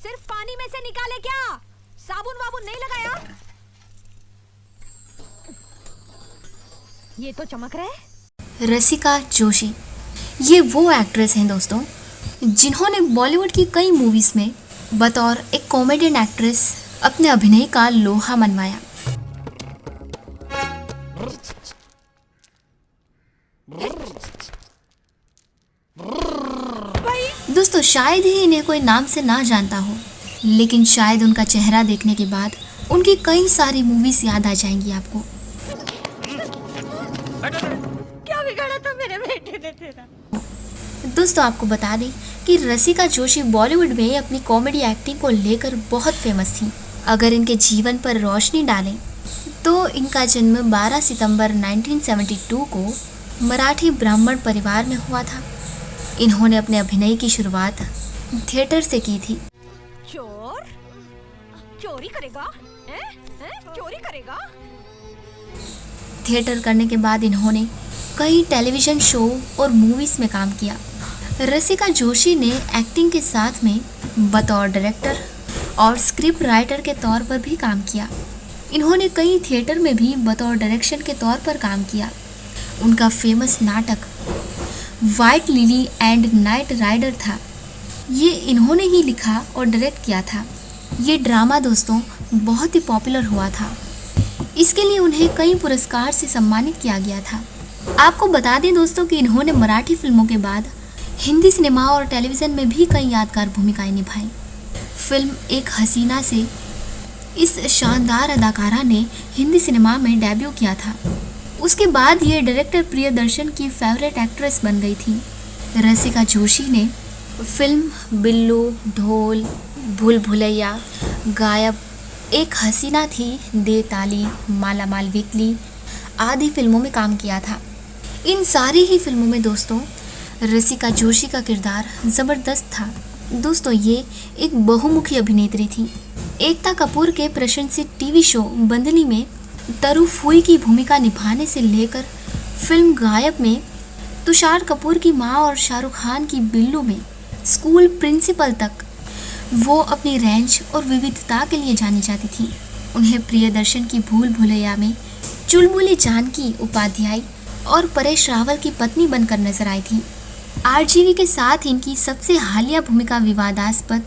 सिर्फ पानी में से निकाले क्या? साबुन वाबुन नहीं लगाया? ये तो चमक रहा है। रसिका जोशी ये वो एक्ट्रेस हैं दोस्तों जिन्होंने बॉलीवुड की कई मूवीज में बतौर एक कॉमेडियन एक्ट्रेस अपने अभिनय का लोहा मनवाया। दोस्तों शायद ही इन्हें कोई नाम से ना जानता हो, लेकिन शायद उनका चेहरा देखने के बाद उनकी कई सारी मूवीज याद आ जाएंगी आपको। क्या बिगाड़ा था मेरे बेटे ने तेरा? दोस्तों आपको बता दें कि रसिका जोशी बॉलीवुड में अपनी कॉमेडी एक्टिंग को लेकर बहुत फेमस थी। अगर इनके जीवन पर रोशनी डालें तो इनका जन्म 12 सितंबर 1972 को मराठी ब्राह्मण परिवार में हुआ था। इन्होंने अपने अभिनय की शुरुआत थिएटर से की थी। चोर चोरी करेगा? चोरी करेगा? थिएटर करने के बाद इन्होंने कई टेलीविज़न शो और मूवीज़ में काम किया। रसिका जोशी ने एक्टिंग के साथ में बतौर डायरेक्टर और स्क्रिप्ट राइटर के तौर पर भी काम किया। इन्होंने कई थिएटर में भी बतौर डायरेक्शन के तौर पर काम किया। उनका फेमस नाटक White Lily and Night Rider था। ये इन्होंने ही लिखा और डायरेक्ट किया था। ये ड्रामा दोस्तों बहुत ही पॉपुलर हुआ था। इसके लिए उन्हें कई पुरस्कार से सम्मानित किया गया था। आपको बता दें दोस्तों कि इन्होंने मराठी फिल्मों के बाद हिंदी सिनेमा और टेलीविज़न में भी कई यादगार भूमिकाएं निभाई। फिल्म एक हसीना से इस शानदार अदाकारा ने हिंदी सिनेमा में डेब्यू किया था। उसके बाद ये डायरेक्टर प्रियदर्शन की फेवरेट एक्ट्रेस बन गई थी। रसिका जोशी ने फिल्म बिल्लू, ढोल, भूल भुलैया, गायब, एक हसीना थी, दे ताली, माला माल वीकली आदि फिल्मों में काम किया था। इन सारी ही फिल्मों में दोस्तों रसिका जोशी का किरदार ज़बरदस्त था। दोस्तों ये एक बहुमुखी अभिनेत्री थी। एकता कपूर के प्रशंसित टीवी शो बंदनी में तरु फुई की भूमिका निभाने से लेकर फिल्म गायब में तुषार कपूर की मां और शाहरुख खान की बिल्लू में स्कूल प्रिंसिपल तक वो अपनी रेंज और विविधता के लिए जानी जाती थी। उन्हें प्रियदर्शन की भूल भुलैया में चुलबुली जानकी उपाध्याय और परेश रावल की पत्नी बनकर नजर आई थी। आरजीवी के साथ इनकी सबसे हालिया भूमिका विवादास्पद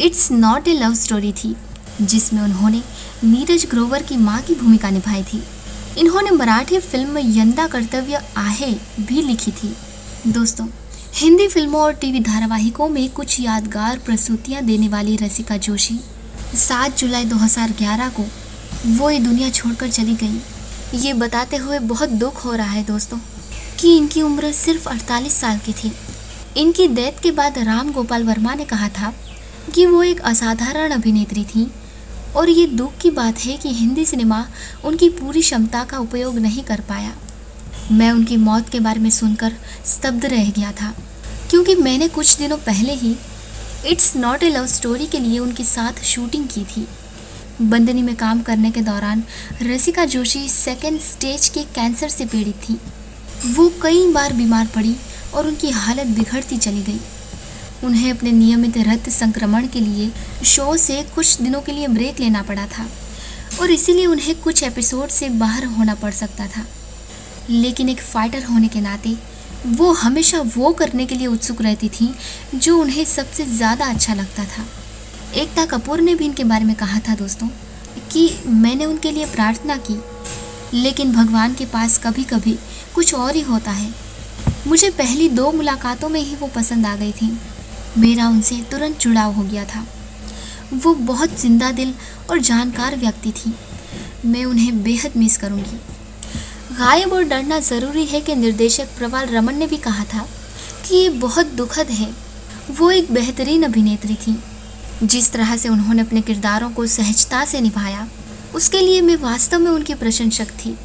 it's not a love story थी, जिसमें उन्होंने नीरज ग्रोवर की मां की भूमिका निभाई थी। इन्होंने मराठी फिल्म यंदा कर्तव्य आहे भी लिखी थी। दोस्तों हिंदी फिल्मों और टीवी धारावाहिकों में कुछ यादगार प्रस्तुतियां देने वाली रसिका जोशी 7 जुलाई 2011 को वो ये दुनिया छोड़कर चली गई। ये बताते हुए बहुत दुख हो रहा है दोस्तों कि इनकी उम्र सिर्फ 48 साल की थी। इनकी डेथ के बाद राम गोपाल वर्मा ने कहा था कि वो एक असाधारण अभिनेत्री थी और ये दुख की बात है कि हिंदी सिनेमा उनकी पूरी क्षमता का उपयोग नहीं कर पाया। मैं उनकी मौत के बारे में सुनकर स्तब्ध रह गया था, क्योंकि मैंने कुछ दिनों पहले ही it's not a love story के लिए उनके साथ शूटिंग की थी। बंदनी में काम करने के दौरान रसिका जोशी 2nd स्टेज के कैंसर से पीड़ित थी। वो कई बार बीमार पड़ी और उनकी हालत बिगड़ती चली गई। उन्हें अपने नियमित रक्त संक्रमण के लिए शो से कुछ दिनों के लिए ब्रेक लेना पड़ा था और इसीलिए उन्हें कुछ एपिसोड से बाहर होना पड़ सकता था। लेकिन एक फाइटर होने के नाते वो हमेशा वो करने के लिए उत्सुक रहती थी जो उन्हें सबसे ज़्यादा अच्छा लगता था। एकता कपूर ने भी इनके बारे में कहा था दोस्तों कि मैंने उनके लिए प्रार्थना की, लेकिन भगवान के पास कभी कभी कुछ और ही होता है। मुझे पहली 2 मुलाकातों में ही वो पसंद आ गई थी। मेरा उनसे तुरंत जुड़ाव हो गया था। वो बहुत जिंदा दिल और जानकार व्यक्ति थी। मैं उन्हें बेहद मिस करूँगी। गायब और डरना ज़रूरी है के निर्देशक प्रवाल रमन ने भी कहा था कि ये बहुत दुखद है। वो एक बेहतरीन अभिनेत्री थी। जिस तरह से उन्होंने अपने किरदारों को सहजता से निभाया, उसके लिए मैं वास्तव में उनकी प्रशंसक थी।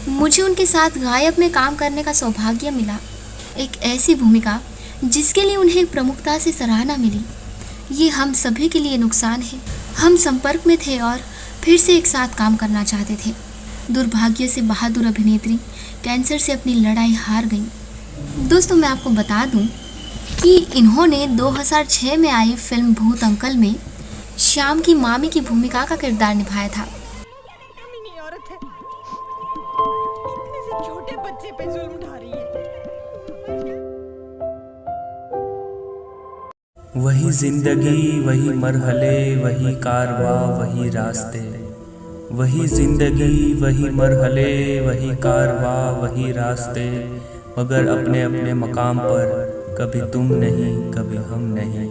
मुझे उनके साथ गायब में काम करने का सौभाग्य मिला, एक ऐसी भूमिका जिसके लिए उन्हें प्रमुखता से सराहना मिली। ये हम सभी के लिए नुकसान है। हम संपर्क में थे और फिर से एक साथ काम करना चाहते थे। दुर्भाग्य से बहादुर अभिनेत्री कैंसर से अपनी लड़ाई हार गई। दोस्तों मैं आपको बता दूं कि इन्होंने 2006 में आई फिल्म भूत अंकल में श्याम की मामी की भूमिका का किरदार निभाया था। कमीनी औरत है, इतने से छोटे बच्चे पे जुल्म ढा रही है। वही जिंदगी वही मरहले वही कारवां वही रास्ते, वही जिंदगी वही मरहले वही कारवां वही रास्ते, मगर अपने अपने मकाम पर कभी तुम नहीं कभी हम नहीं।